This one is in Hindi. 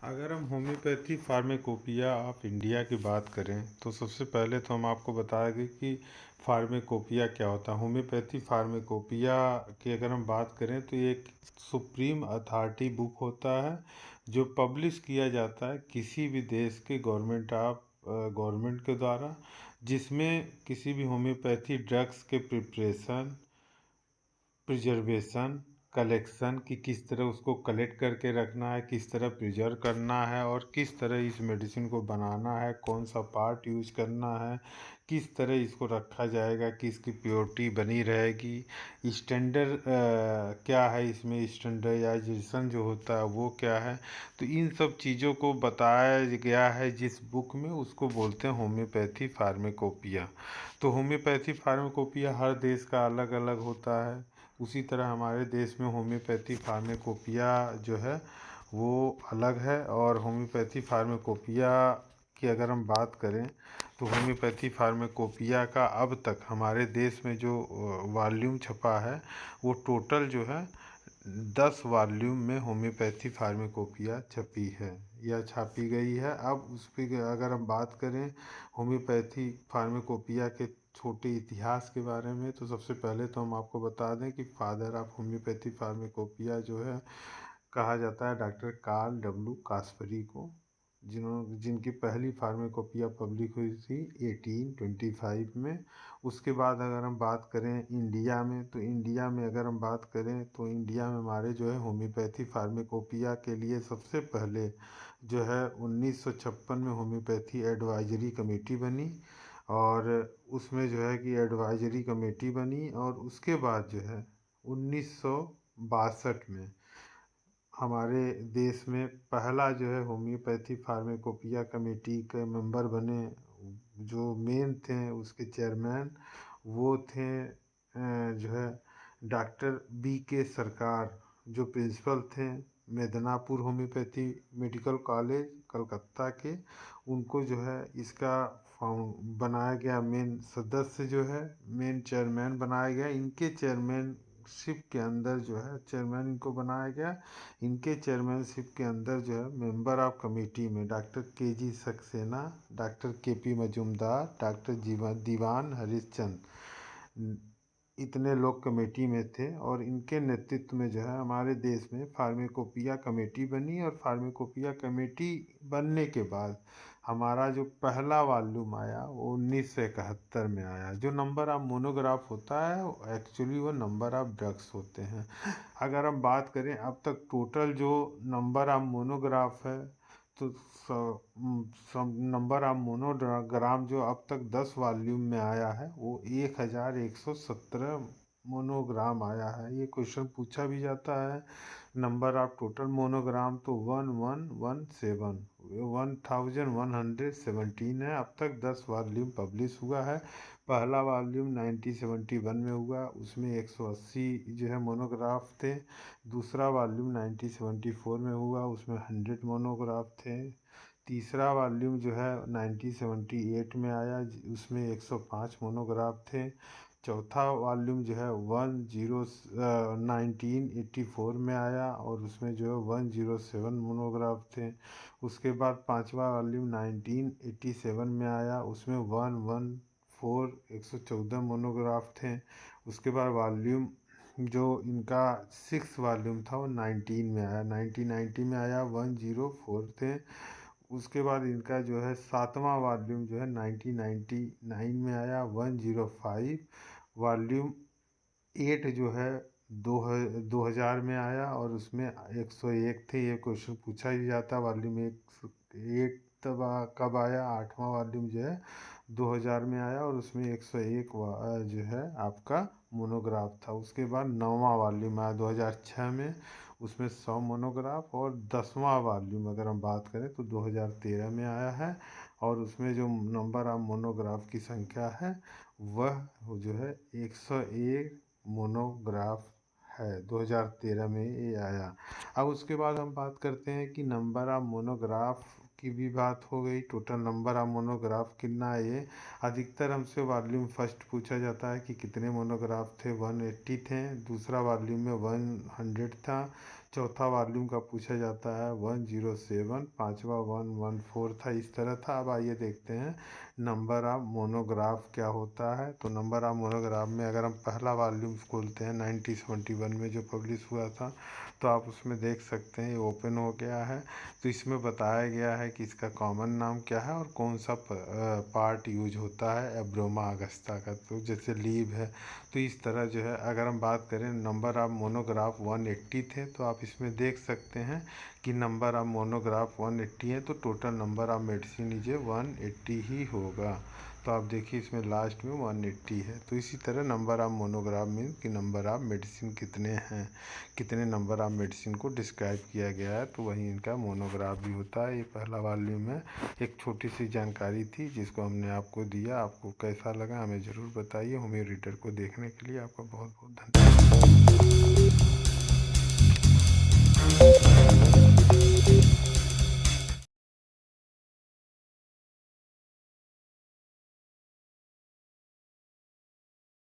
अगर हम होम्योपैथी फार्माकोपिया ऑफ इंडिया की बात करें तो सबसे पहले तो हम आपको बता दें कि फार्माकोपिया क्या होता है। होम्योपैथी फार्माकोपिया की अगर हम बात करें तो ये एक सुप्रीम अथॉरिटी बुक होता है जो पब्लिश किया जाता है किसी भी देश के गवर्नमेंट के द्वारा, जिसमें किसी भी होम्योपैथी ड्रग्स के प्रिपरेशन, प्रिजर्वेशन, कलेक्शन कि किस तरह उसको कलेक्ट करके रखना है, किस तरह प्रिजर्व करना है और किस तरह इस मेडिसिन को बनाना है, कौन सा पार्ट यूज करना है, किस तरह इसको रखा जाएगा कि इसकी प्योरिटी बनी रहेगी, स्टैंडर्ड क्या है, इसमें स्टैंडर्डाइजेशन जो होता है वो क्या है। तो इन सब चीज़ों को बताया गया है जिस बुक में, उसको बोलते हैं होम्योपैथी फार्माकोपिया। तो होम्योपैथी फार्माकोपिया हर देश का अलग अलग होता है। उसी तरह हमारे देश में होम्योपैथी फार्माकोपिया जो है वो अलग है। और होम्योपैथी फार्माकोपिया की अगर हम बात करें तो होम्योपैथी फार्माकोपिया का अब तक हमारे देश में जो वॉल्यूम छपा है वो टोटल जो है 10 वॉल्यूम में होम्योपैथी फार्माकोपिया छपी है या छापी गई है। अब उस पर अगर हम बात करें होम्योपैथी फार्माकोपिया के छोटे इतिहास के बारे में, तो सबसे पहले तो हम आपको बता दें कि फादर ऑफ होम्योपैथी फार्माकोपिया जो है कहा जाता है डॉक्टर कार्ल डब्ल्यू कास्परी को, जिनकी पहली फार्माकोपिया पब्लिक हुई थी 1825 में। उसके बाद अगर हम बात करें इंडिया में, तो इंडिया में अगर हम बात करें तो इंडिया में हमारे जो है होम्योपैथी फार्माकोपिया के लिए सबसे पहले जो है 1956 में होम्योपैथी एडवाइजरी कमेटी बनी। और उसमें जो है कि एडवाइजरी कमेटी बनी और उसके बाद जो है 1962 में हमारे देश में पहला जो है होम्योपैथी फार्माकोपिया कमेटी के मेंबर बने। जो मेन थे उसके चेयरमैन वो थे जो है डॉक्टर बी के सरकार, जो प्रिंसिपल थे Midnapore homeopathy medical college Calcutta के। उनको जो है इसका बनाया गया मेन सदस्य, जो है मेन चेयरमैन बनाया गया। इनके चेयरमैनशिप के अंदर जो है चेयरमैन इनको बनाया गया। इनके चेयरमैनशिप के अंदर जो है मेंबर ऑफ कमेटी में डॉक्टर के जी सक्सेना, डॉक्टर के पी मजूमदार, डॉक्टर दीवान हरिश्चंद्र, इतने लोग कमेटी में थे। और इनके नेतृत्व में जो है हमारे देश में फार्माकोपिया कमेटी बनी। और फार्माकोपिया कमेटी बनने के बाद हमारा जो पहला वॉल्यूम आया वो 1971 में आया। जो नंबर ऑफ मोनोग्राफ होता है एक्चुअली वो नंबर ऑफ ड्रग्स होते हैं। अगर हम बात करें अब तक टोटल जो नंबर ऑफ मोनोग्राफ है, तो सब नंबर ऑफ मोनोग्राम जो अब तक 10 वॉल्यूम में आया है वो 1117 मोनोग्राम आया है। ये क्वेश्चन पूछा भी जाता है। नंबर ऑफ टोटल मोनोग्राम तो 1117 है। अब तक 10 वॉल्यूम पब्लिश हुआ है। पहला वॉल्यूम 1971 में हुआ, उसमें 180 जो है मोनोग्राफ थे। दूसरा वॉल्यूम 1974 में हुआ, उसमें 100 मोनोग्राफ थे। तीसरा वॉल्यूम जो है 1978 में आया, उसमें 105 मोनोग्राफ थे। चौथा वॉल्यूम जो है 1984 में आया और उसमें जो है 107 मोनोग्राफ थे। उसके बाद पांचवा वॉल्यूम 1987 में आया, उसमें 114 मोनोग्राफ थे। उसके बाद वॉल्यूम जो इनका 6 वॉल्यूम था वो 19 में आया, 1990 में आया, 104 थे। उसके बाद इनका जो है सातवां वॉल्यूम जो है 1999 में आया, 105। वॉल्यूम 8 जो है 2000 में आया और उसमें 101 थे। ये क्वेश्चन पूछा ही जाता। वॉल्यूम एक तब कब आया, आठवां वॉल्यूम जो है 2000 में आया और उसमें 101 जो है आपका मोनोग्राफ था। उसके बाद नौवां वॉल्यूम आया 2006 में, उसमें 100 मोनोग्राफ। और 10वां वॉल्यूम अगर हम बात करें तो 2013 में आया है और उसमें जो नंबर ऑफ मोनोग्राफ की संख्या है वह जो है 101 मोनोग्राफ है। 2013 में ये आया। अब उसके बाद हम बात करते हैं कि नंबर ऑफ मोनोग्राफ की भी बात हो गई। टोटल नंबर ऑफ मोनोग्राफ कितना है ये अधिकतर हमसे वॉल्यूम फर्स्ट पूछा जाता है कि कितने मोनोग्राफ थे, 180 थे। दूसरा वॉल्यूम में 100 था। चौथा वॉल्यूम का पूछा जाता है 107, पाँचवा 114 था, इस तरह था। अब आइए देखते हैं नंबर ऑफ मोनोग्राफ क्या होता है। तो नंबर ऑफ मोनोग्राफ में अगर हम पहला वॉल्यूम खोलते हैं 1971 में जो पब्लिश हुआ था, तो आप उसमें देख सकते हैं ये ओपन हो गया है। तो इसमें बताया गया है कि इसका कॉमन नाम क्या है और कौन सा पार्ट यूज होता है एब्रोमा अगस्ता का, तो जैसे लीव है। तो इस तरह जो है अगर हम बात करें नंबर ऑफ मोनोग्राफ 180 थे, तो आप इसमें देख सकते हैं कि नंबर ऑफ मोनोग्राफ 180 है, तो total number of medicine is 180 ही होगा। तो आप देखिए इसमें लास्ट में 180 है। तो इसी तरह नंबर ऑफ मोनोग्राफ मीन कि नंबर ऑफ मेडिसिन कितने हैं, कितने नंबर ऑफ मेडिसिन को डिस्क्राइब किया गया है, तो वही इनका मोनोग्राफ भी होता है। ये पहला वॉल्यूम है, एक छोटी सी जानकारी थी जिसको हमने आपको दिया। आपको कैसा लगा हमें ज़रूर बताइए। होमियो रीडर को देखने के लिए आपका बहुत बहुत धन्यवाद।